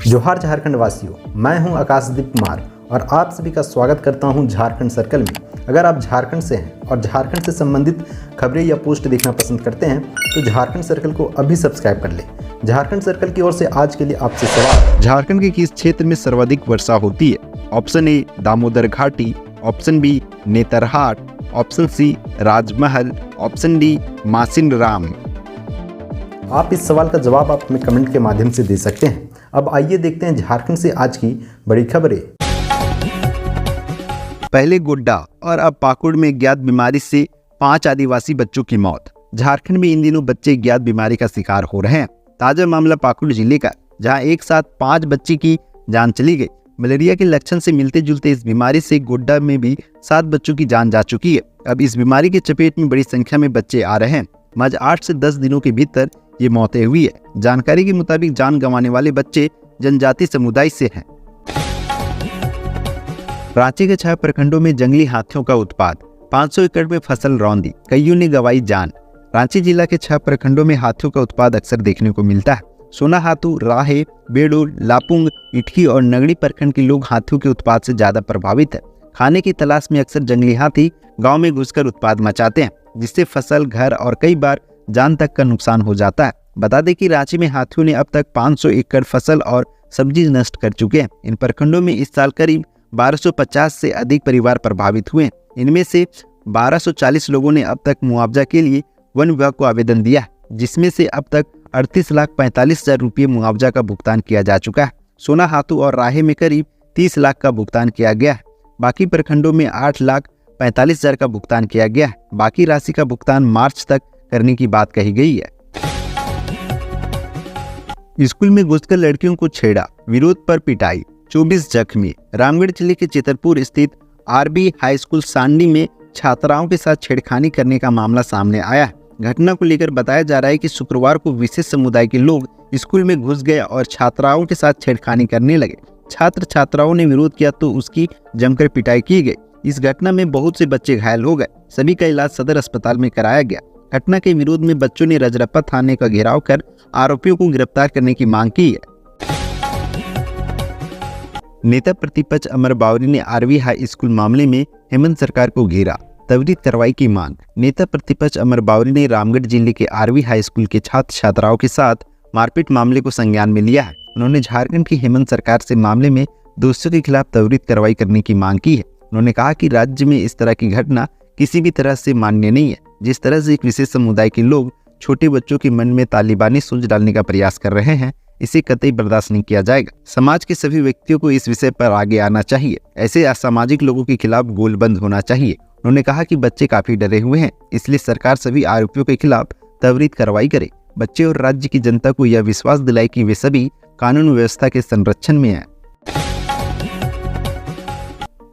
जोहार झारखंड वासियों, मैं हूं आकाशदीप कुमार और आप सभी का स्वागत करता हूं झारखंड सर्कल में। अगर आप झारखंड से हैं और झारखंड से संबंधित खबरें या पोस्ट देखना पसंद करते हैं तो झारखंड सर्कल को अभी सब्सक्राइब कर लें। झारखंड सर्कल की ओर से आज के लिए आपसे सवाल। झारखंड के किस क्षेत्र में सर्वाधिक वर्षा होती है? ऑप्शन ए दामोदर घाटी, option B Netarhat, option C Rajmahal, option D मासिन राम। आप इस सवाल का जवाब आप हमें कमेंट के माध्यम से दे सकते हैं। अब आइए देखते हैं झारखंड से आज की बड़ी खबरें। पहले गोड्डा और अब पाकुड़ में ज्ञात बीमारी से 5 आदिवासी बच्चों की मौत। झारखंड में इन दिनों बच्चे ज्ञात बीमारी का शिकार हो रहे हैं। ताजा मामला पाकुड़ जिले का, जहां एक साथ 5 बच्चे की जान चली गई। मलेरिया के लक्षण से मिलते जुलते इस बीमारी से गोड्डा में भी 7 बच्चों की जान जा चुकी है। अब इस बीमारी की चपेट में बड़ी संख्या में बच्चे आ रहे हैं। महज 8 से 10 दिनों के भीतर ये मौतें हुई है। जानकारी के मुताबिक जान गंवाने वाले बच्चे जनजाति समुदाय से हैं। रांची के 6 प्रखंडों में जंगली हाथियों का उत्पात, 500 एकड़ में फसल रौंदी, कईयों ने गंवाई जान। रांची जिला के 6 प्रखंडों में हाथियों का उत्पात अक्सर देखने को मिलता है। सोनाहातू, राहे, बेडूल, लापुंग, इटकी और नगड़ी प्रखंड के लोग हाथियों के उत्पात से ज्यादा प्रभावित है। खाने की तलाश में अक्सर जंगली हाथी गांव में घुसकर उत्पात मचाते हैं, जिससे फसल, घर और कई बार जान तक का नुकसान हो जाता है। बता दें कि रांची में हाथियों ने अब तक 500 एकड़ फसल और सब्जी नष्ट कर चुके हैं। इन प्रखंडों में इस साल करीब 1250 से अधिक परिवार प्रभावित हुए हैं। इनमें से 1240 लोगों ने अब तक मुआवजा के लिए वन विभाग को आवेदन दिया है, जिसमें से अब तक 38,45,000 रुपये मुआवजा का भुगतान किया जा चुका है। सोनाहातू और राहे में करीब 30 लाख का भुगतान किया गया है। बाकी प्रखंडों में 8,45,000 का भुगतान किया गया है। बाकी राशि का भुगतान मार्च तक करने की बात कही गई है। स्कूल में घुसकर लड़कियों को छेड़ा, विरोध पर पिटाई, 24 जख्मी। रामगढ़ जिले के चितरपुर स्थित आरबी हाई स्कूल सांडी में छात्राओं के साथ छेड़खानी करने का मामला सामने आया है। घटना को लेकर बताया जा रहा है कि शुक्रवार को विशेष समुदाय के लोग स्कूल में घुस गए और छात्राओं के साथ छेड़खानी करने लगे। छात्र छात्राओं ने विरोध किया तो उसकी जमकर पिटाई की गई। इस घटना में बहुत से बच्चे घायल हो गए। सभी का इलाज सदर अस्पताल में कराया गया। घटना के विरोध में बच्चों ने रजरप्पा थाने का घेराव कर आरोपियों को गिरफ्तार करने की मांग की है। नेता प्रतिपक्ष अमर बावरी ने आरवी हाई स्कूल मामले में हेमंत सरकार को घेरा, त्वरित कार्रवाई की मांग। नेता प्रतिपक्ष अमर बावरी ने रामगढ़ जिले के आरवी हाई स्कूल के छात्र छात्राओं के साथ मारपीट मामले को संज्ञान में लिया है। उन्होंने झारखंड की हेमंत सरकार से मामले में दोषियों के खिलाफ त्वरित कार्रवाई करने की मांग की है। उन्होंने कहा कि राज्य में इस तरह की घटना किसी भी तरह से मान्य नहीं है। जिस तरह से एक विशेष समुदाय के लोग छोटे बच्चों के मन में तालिबानी सोच डालने का प्रयास कर रहे हैं, इसे कतई बर्दाश्त नहीं किया जाएगा। समाज के सभी व्यक्तियों को इस विषय पर आगे आना चाहिए। ऐसे असामाजिक लोगों के खिलाफ गोलबंद होना चाहिए। उन्होंने कहा कि बच्चे काफी डरे हुए हैं, इसलिए सरकार सभी आरोपियों के खिलाफ त्वरित कार्रवाई करे। बच्चे और राज्य की जनता को यह विश्वास दिलाए कि वे सभी कानून व्यवस्था के संरक्षण में हैं।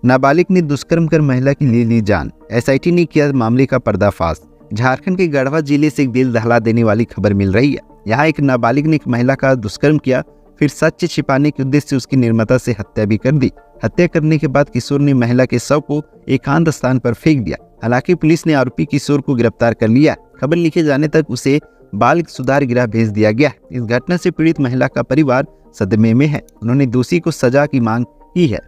नाबालिग ने दुष्कर्म कर महिला की ले ली जान, एसआईटी ने किया मामले का पर्दाफाश। झारखंड के गढ़वा जिले से एक दिल दहला देने वाली खबर मिल रही है। यहाँ एक नाबालिग ने एक महिला का दुष्कर्म किया, फिर सच छिपाने के उद्देश्य से उसकी निर्ममता से हत्या भी कर दी। हत्या करने के बाद किशोर ने महिला के शव को एकांत स्थान पर फेंक दिया। हालांकि पुलिस ने आरोपी किशोर को गिरफ्तार कर लिया। खबर लिखे जाने तक उसे बाल सुधार गृह भेज दिया गया। इस घटना से पीड़ित महिला का परिवार सदमे में है। उन्होंने दोषी को सजा की मांग की है।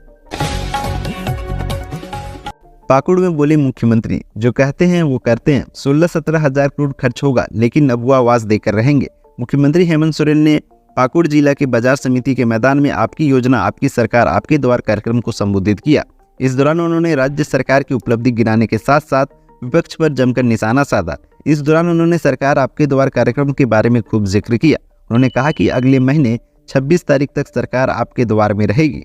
पाकुड़ में बोले मुख्यमंत्री, जो कहते हैं वो करते हैं। 16-17 हजार करोड़ खर्च होगा, लेकिन अब वो आवाज देकर रहेंगे। मुख्यमंत्री हेमंत सोरेन ने पाकुड़ जिला के बाजार समिति के मैदान में आपकी योजना आपकी सरकार आपके द्वार कार्यक्रम को संबोधित किया। इस दौरान उन्होंने राज्य सरकार की उपलब्धि गिनाने के साथ साथ विपक्ष पर जमकर निशाना साधा। इस दौरान उन्होंने सरकार आपके द्वार कार्यक्रम के बारे में खूब जिक्र किया। उन्होंने कहा कि अगले महीने 26 तारीख तक सरकार आपके द्वार में रहेगी।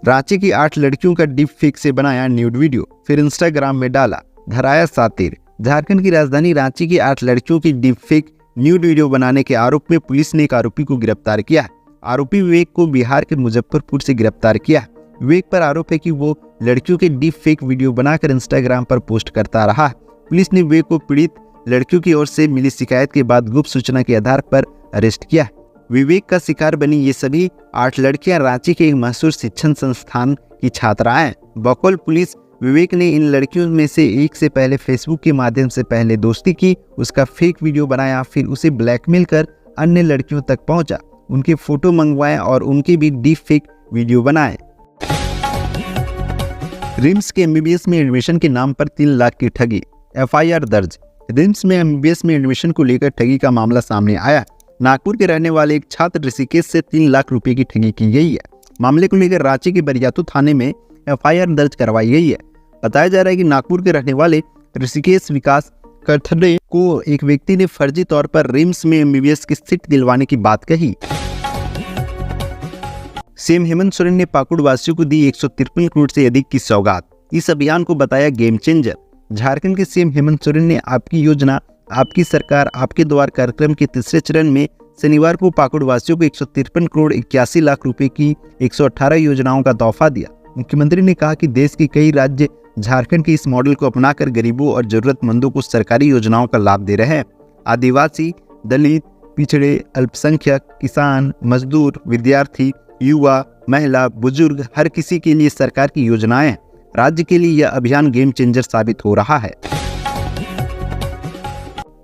रांची की 8 लड़कियों का डीप फेक से बनाया न्यूड वीडियो, फिर इंस्टाग्राम में डाला, धराया सातिर। झारखंड की राजधानी रांची की 8 लड़कियों की डीप फेक न्यूड वीडियो बनाने के आरोप में पुलिस ने एक आरोपी को गिरफ्तार किया। आरोपी विवेक को बिहार के मुजफ्फरपुर से गिरफ्तार किया। विवेक पर आरोप है कि वो लड़कियों के डीप फेक वीडियो बनाकर इंस्टाग्राम पर पोस्ट करता रहा। पुलिस ने विवेक को पीड़ित लड़कियों की ओर से मिली शिकायत के बाद गुप्त सूचना के आधार पर अरेस्ट किया। विवेक का शिकार बनी ये सभी 8 लड़कियां रांची के एक मशहूर शिक्षण संस्थान की छात्राएं। बकौल पुलिस विवेक ने इन लड़कियों में से एक से पहले फेसबुक के माध्यम से पहले दोस्ती की, उसका फेक वीडियो बनाया, फिर उसे ब्लैकमेल कर अन्य लड़कियों तक पहुंचा, उनके फोटो मंगवाए और उनके भी डीप फेक वीडियो बनाए। रिम्स के एमबीबीएस में एडमिशन के नाम पर 3 लाख की ठगी, एफआईआर दर्ज। रिम्स में एमबीबीएस में एडमिशन को लेकर ठगी का मामला सामने आया। नागपुर के रहने वाले एक छात्र ऋषिकेश से 3 लाख रुपए की ठगी की गई है। मामले को लेकर रांची के बरियातू थाने में एफआईआर दर्ज करवाई गई है। बताया जा रहा है कि नागपुर के रहने वाले ऋषिकेश विकास कथड़े को एक व्यक्ति ने फर्जी तौर पर रिम्स में एमबीबीएस की सीट दिलवाने की बात कही। सीएम हेमंत सोरेन ने पाकुड़ वासियों को दी 153 करोड़ से अधिक की सौगात। इस अभियान को बताया गेम चेंजर। झारखंड के सीएम हेमंत सोरेन ने आपकी योजना आपकी सरकार आपके द्वार कार्यक्रम के तीसरे चरण में शनिवार को पाकुड़ वासियों को 153 करोड़ 81 लाख रुपए की 118 योजनाओं का तोहफा दिया। मुख्यमंत्री ने कहा कि देश के कई राज्य झारखंड के इस मॉडल को अपनाकर गरीबों और जरूरतमंदों को सरकारी योजनाओं का लाभ दे रहे हैं। आदिवासी, दलित, पिछड़े, अल्पसंख्यक, किसान, मजदूर, विद्यार्थी, युवा, महिला, बुजुर्ग, हर किसी के लिए सरकार की योजनाएं हैं। राज्य के लिए यह अभियान गेम चेंजर साबित हो रहा है।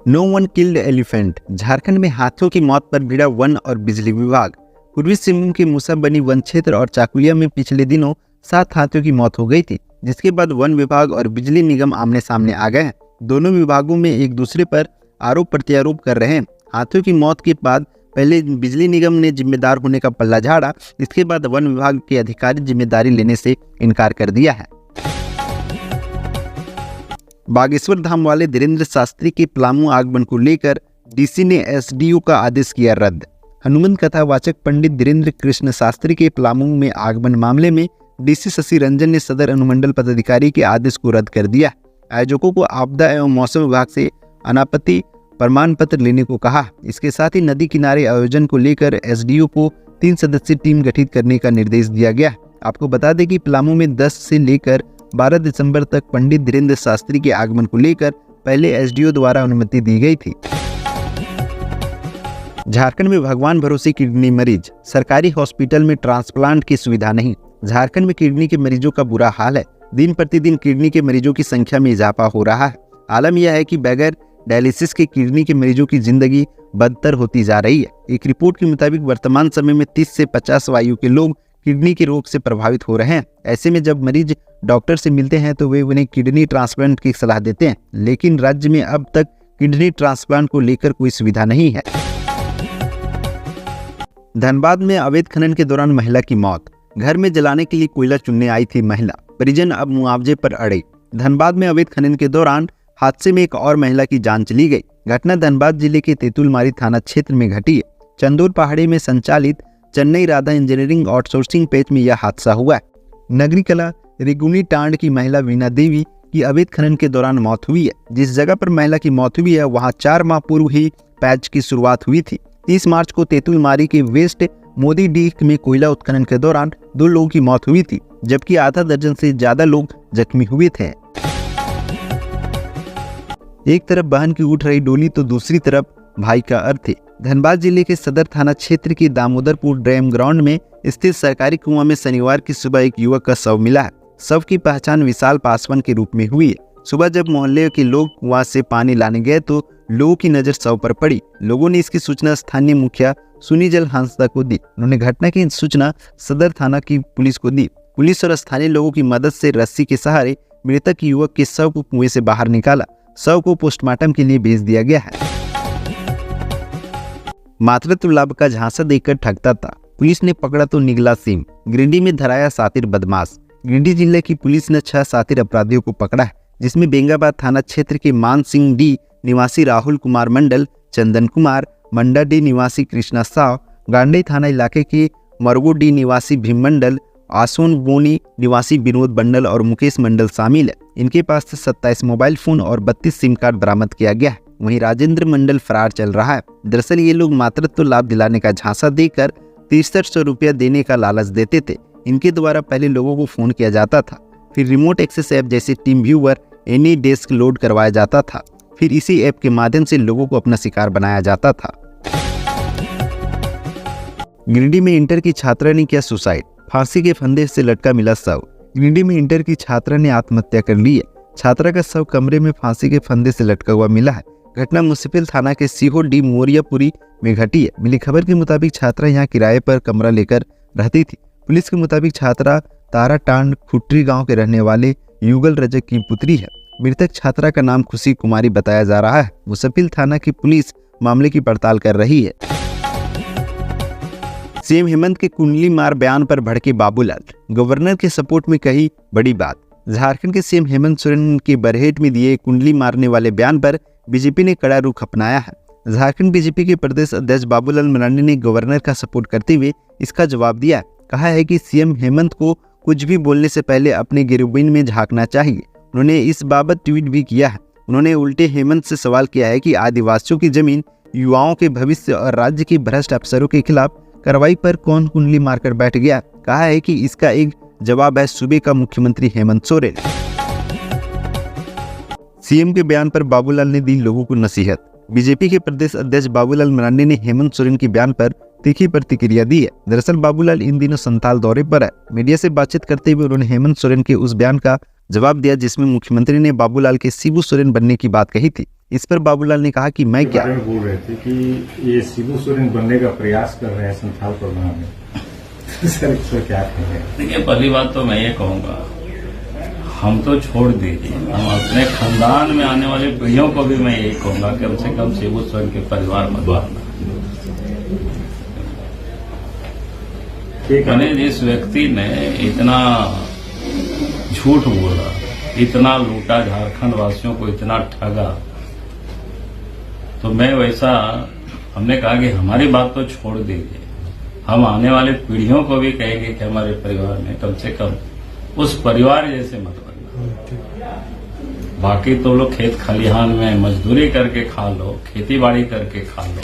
No one killed elephant. Jharkhand में हाथियों की मौत पर भिड़ा वन और बिजली विभाग। पूर्वी सिंहभूम के मुसाबनी वन क्षेत्र और चाकुलिया में पिछले दिनों 7 हाथियों की मौत हो गई थी, जिसके बाद वन विभाग और बिजली निगम आमने सामने आ गए हैं। दोनों विभागों में एक दूसरे पर आरोप प्रत्यारोप कर रहे हैं। हाथियों की मौत के बाद पहले बिजली निगम ने जिम्मेदार होने का पल्ला झाड़ा, इसके बाद वन विभाग के अधिकारी जिम्मेदारी लेने से इनकार कर दिया है। बागेश्वर धाम वाले धीरेन्द्र शास्त्री के पलामू आगमन को लेकर डीसी ने एसडीओ का आदेश किया रद्द। हनुमंत कथावाचक पंडित धीरेन्द्र कृष्ण शास्त्री के पलामू में आगमन मामले में डीसी शशि रंजन ने सदर अनुमंडल पदाधिकारी के आदेश को रद्द कर दिया। आयोजकों को आपदा एवं मौसम विभाग से अनापत्ति प्रमाण पत्र लेने को कहा। इसके साथ ही नदी किनारे आयोजन को लेकर एसडीओ को 3 सदस्यीय टीम गठित करने का निर्देश दिया गया। आपको बता दें कि पलामू में 10 से लेकर 12 दिसंबर तक पंडित धीरेन्द्र शास्त्री के आगमन को लेकर पहले एसडीओ द्वारा अनुमति दी गई थी। झारखंड में भगवान भरोसे किडनी मरीज। सरकारी हॉस्पिटल में ट्रांसप्लांट की सुविधा नहीं। झारखंड में किडनी के मरीजों का बुरा हाल है। दिन प्रतिदिन किडनी के मरीजों की संख्या में इजाफा हो रहा है। आलम यह है कि बगैर डायलिसिस के किडनी के मरीजों की जिंदगी बदतर होती जा रही है। एक रिपोर्ट के मुताबिक वर्तमान समय में 30 से 50 आयु के लोग किडनी के रोग से प्रभावित हो रहे हैं। ऐसे में जब मरीज डॉक्टर से मिलते हैं तो वे उन्हें किडनी ट्रांसप्लांट की सलाह देते हैं, लेकिन राज्य में अब तक किडनी ट्रांसप्लांट को लेकर कोई सुविधा नहीं है। धनबाद में अवैध खनन के दौरान महिला की मौत। घर में जलाने के लिए कोयला चुनने आई थी महिला, परिजन अब मुआवजे पर अड़े। धनबाद में अवैध खनन के दौरान हादसे में एक और महिला की जान चली गई। घटना धनबाद जिले के तेतुलमारी थाना क्षेत्र में घटी है। चंदूर पहाड़ी में संचालित Chennai Radha engineering outsourcing page में यह हादसा हुआ है। नगरी कला रिगुनी टांड की महिला वीना देवी की अवैध खनन के दौरान मौत हुई है। जिस जगह पर महिला की मौत हुई है वहां 4 माह पूर्व ही पैच की शुरुआत हुई थी। 30 मार्च को तेतुलमारी के वेस्ट मोदी डीह में कोयला उत्खनन के दौरान 2 लोगों की मौत हुई थी, जबकि आधा दर्जन से ज्यादा लोग जख्मी हुए थे। एक तरफ बहन की उठ रही डोली तो दूसरी तरफ भाई का अर्थ है। धनबाद जिले के सदर थाना क्षेत्र के दामोदरपुर डैम ग्राउंड में स्थित सरकारी कुआं में शनिवार की सुबह एक युवक का शव मिला है। शव की पहचान विशाल पासवान के रूप में हुई है। सुबह जब मोहल्ले के लोग कुआं से पानी लाने गए तो लोगों की नजर शव पर पड़ी। लोगों ने इसकी सूचना स्थानीय मुखिया सुनीजल हांसदा को दी। उन्होंने घटना की सूचना सदर थाना की पुलिस को दी। पुलिस और स्थानीय लोगों की मदद से रस्सी के सहारे मृतक युवक के शव को कुएं से बाहर निकाला। शव को पोस्टमार्टम के लिए भेज दिया गया है। मातृत्व लाभ का झांसा देकर ठगता था, पुलिस ने पकड़ा तो निगला सीम। गिरिडीह में धराया सातिर बदमाश। गिरिडीह जिले की पुलिस ने 6 सातिर अपराधियों को पकड़ा है, जिसमें बेंगाबाद थाना क्षेत्र के मान सिंह डी निवासी राहुल कुमार मंडल, चंदन कुमार, मंडा डी निवासी कृष्णा साव, गांडी थाना इलाके के मरगो डी निवासी भीम मंडल, आसोन बोनी निवासी विनोद मंडल और मुकेश मंडल शामिल है। इनके पास से 27 मोबाइल फोन और 32 सिम कार्ड बरामद किया गया है। वहीं राजेंद्र मंडल फरार चल रहा है। दरअसल ये लोग मातृत्व लाभ दिलाने का झांसा देकर 6300 रुपया देने का लालच देते थे। इनके द्वारा पहले लोगों को फोन किया जाता था, फिर रिमोट एक्सेस ऐप जैसे team viewer, any desk load करवाया जाता था, फिर इसी ऐप के माध्यम से लोगों को अपना शिकार बनाया जाता था। गिरिडीह में इंटर की छात्रा ने किया सुसाइड, फांसी के फंदे से लटका मिला शव। गिरिडीह में इंटर की छात्रा ने आत्महत्या कर ली है। छात्रा का शव कमरे में फांसी के फंदे से लटका हुआ मिला है। घटना मुंसिपल थाना के सीहो डी मोरियापुरी में घटी है। मिली खबर के मुताबिक छात्रा यहाँ किराए पर कमरा लेकर रहती थी। पुलिस के मुताबिक छात्रा ताराटांड खुट्री गांव के रहने वाले युगल रजक की पुत्री है। मृतक छात्रा का नाम खुशी कुमारी बताया जा रहा है। मुंसिपल थाना की पुलिस मामले की पड़ताल कर रही है। सीएम हेमंत के कुंडली मार बयान पर भड़के बाबूलाल, गवर्नर के सपोर्ट में कही बड़ी बात। झारखंड के सीएम हेमंत सोरेन के बरहेट में दिए कुंडली मारने वाले बयान पर बीजेपी ने कड़ा रुख अपनाया है। झारखंड बीजेपी के प्रदेश अध्यक्ष बाबूलाल मरांडी ने गवर्नर का सपोर्ट करते हुए इसका जवाब दिया। कहा है कि सीएम हेमंत को कुछ भी बोलने से पहले अपने गिरबिन में झांकना चाहिए। उन्होंने इस बाबत ट्वीट भी किया है। उन्होंने उल्टे हेमंत से सवाल किया है कि आदिवासियों की जमीन, युवाओं के भविष्य और राज्य के भ्रष्ट अफसरों के खिलाफ कार्रवाई पर कौन कुंडली मारकर बैठ गया। कहा है कि इसका एक जवाब है सूबे का मुख्यमंत्री हेमंत सोरेन। सीएम के बयान पर बाबूलाल ने दी लोगों को नसीहत। बीजेपी के प्रदेश अध्यक्ष बाबूलाल मरांडी ने हेमंत सोरेन के बयान पर तीखी प्रतिक्रिया दी है। दरअसल बाबूलाल इन दिनों संथाल दौरे पर है। मीडिया से बातचीत करते हुए उन्होंने हेमंत सोरेन के उस बयान का जवाब दिया जिसमें मुख्यमंत्री ने बाबूलाल के शिबू सोरेन बनने की बात कही थी। इस पर बाबूलाल ने कहा कि मैं क्या बोल रहे थे कि ये शिबू सोरेन बनने का प्रयास कर रहे हैं संथाल प्रोग्राम में। सर क्या कहेंगे? देखिए, पहली बात तो मैं ये कहूंगा, हम तो छोड़ दीजिए, हम अपने खानदान में आने वाली पीढ़ियों को भी मैं यही कहूंगा कि कम से कम शिबू सोरेन के परिवार मत बनना। मैंने जिस व्यक्ति ने इतना झूठ बोला, इतना लूटा, झारखंड वासियों को इतना ठगा, तो मैं वैसा, हमने कहा कि हमारी बात तो छोड़ दीजिए, हम आने वाले पीढ़ियों को भी कहेंगे कि हमारे परिवार में कम से कम उस परिवार जैसे मत बनना। बाकी तो लोग खेत खलिहान में मजदूरी करके खा लो, खेती बाड़ी करके खा लो।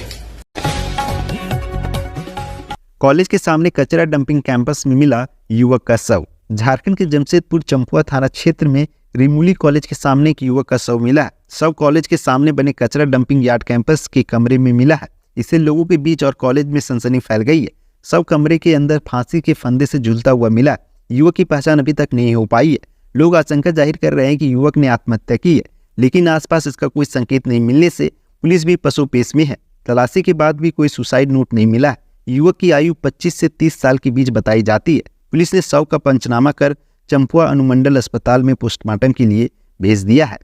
कॉलेज के सामने कचरा डंपिंग कैंपस में मिला युवक का शव। झारखंड के जमशेदपुर चंपुआ थाना क्षेत्र में रिमूली कॉलेज के सामने एक युवक का शव मिला है। शव कॉलेज के सामने बने कचरा डंपिंग यार्ड कैंपस के कमरे में मिला है। इससे लोगों के बीच और कॉलेज में सनसनी फैल गई है। शव कमरे के अंदर फांसी के फंदे से झूलता हुआ मिला। युवक की पहचान अभी तक नहीं हो पाई है। लोग आशंका जाहिर कर रहे हैं कि युवक ने आत्महत्या की है, लेकिन आसपास इसका कोई संकेत नहीं मिलने से पुलिस भी पसोपेश में है। तलाशी के बाद भी कोई सुसाइड नोट नहीं मिला। युवक की आयु 25 से 30 साल के बीच बताई जाती है। पुलिस ने शव का पंचनामा कर चंपुआ अनुमंडल अस्पताल में पोस्टमार्टम के लिए भेज दिया है।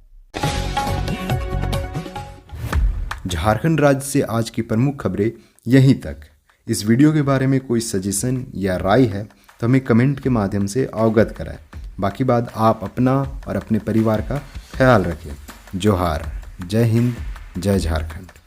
झारखंड राज्य से आज की प्रमुख खबरें यहीं तक। इस वीडियो के बारे में कोई सजेशन या राय है तो हमें कमेंट के माध्यम से अवगत कराएं। बाकी बात आप अपना और अपने परिवार का ख्याल रखें। जोहार, जय हिंद, जय झारखंड।